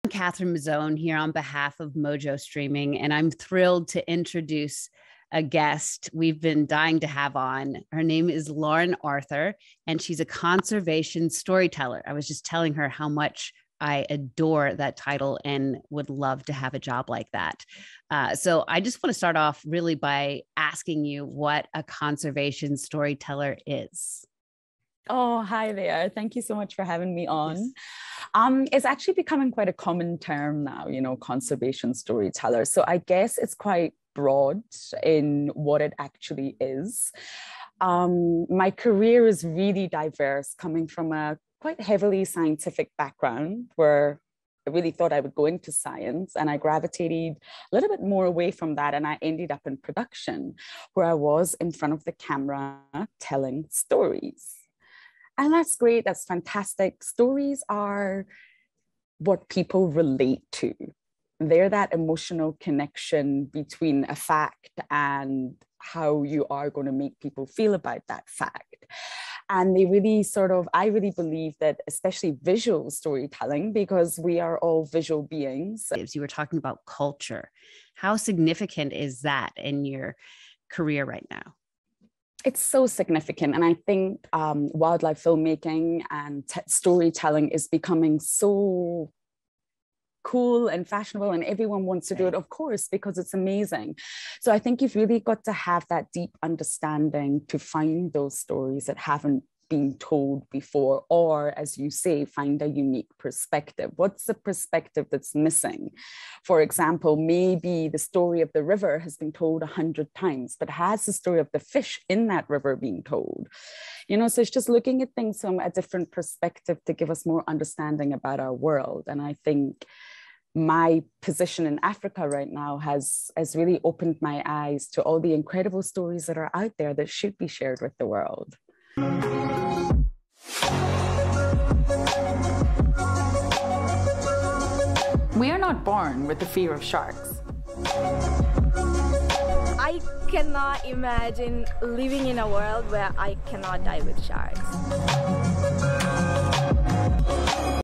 Catherine Mazzone here on behalf of Mojo Streaming, and I'm thrilled to introduce a guest we've been dying to have on. Her name is Lauren Arthur, and she's a conservation storyteller. I was just telling her how much I adore that title and would love to have a job like that. So I just want to start off really by asking you what a conservation storyteller is. Oh, hi there. Thank you so much for having me on. Yes. It's actually becoming quite a common term now, conservation storyteller. So I guess it's quite broad in what it actually is. My career is really diverse, coming from a quite heavily scientific background where I really thought I would go into science, and I gravitated a little bit more away from that. And I ended up in production where I was in front of the camera telling stories. And that's great. That's fantastic. Stories are what people relate to. They're that emotional connection between a fact and how you are going to make people feel about that fact. And they really I really believe that, especially visual storytelling, because we are all visual beings. You were talking about culture. How significant is that in your career right now? It's so significant. And I think wildlife filmmaking and storytelling is becoming so cool and fashionable, and everyone wants to do it, of course, because it's amazing. So I think you've really got to have that deep understanding to find those stories that haven't been told before, or, as you say, find a unique perspective. What's the perspective that's missing? For example, maybe the story of the river has been told 100 times, but has the story of the fish in that river been told? So it's just looking at things from a different perspective to give us more understanding about our world. And I think my position in Africa right now has really opened my eyes to all the incredible stories that are out there that should be shared with the world. We are not born with the fear of sharks. I cannot imagine living in a world where I cannot die with sharks.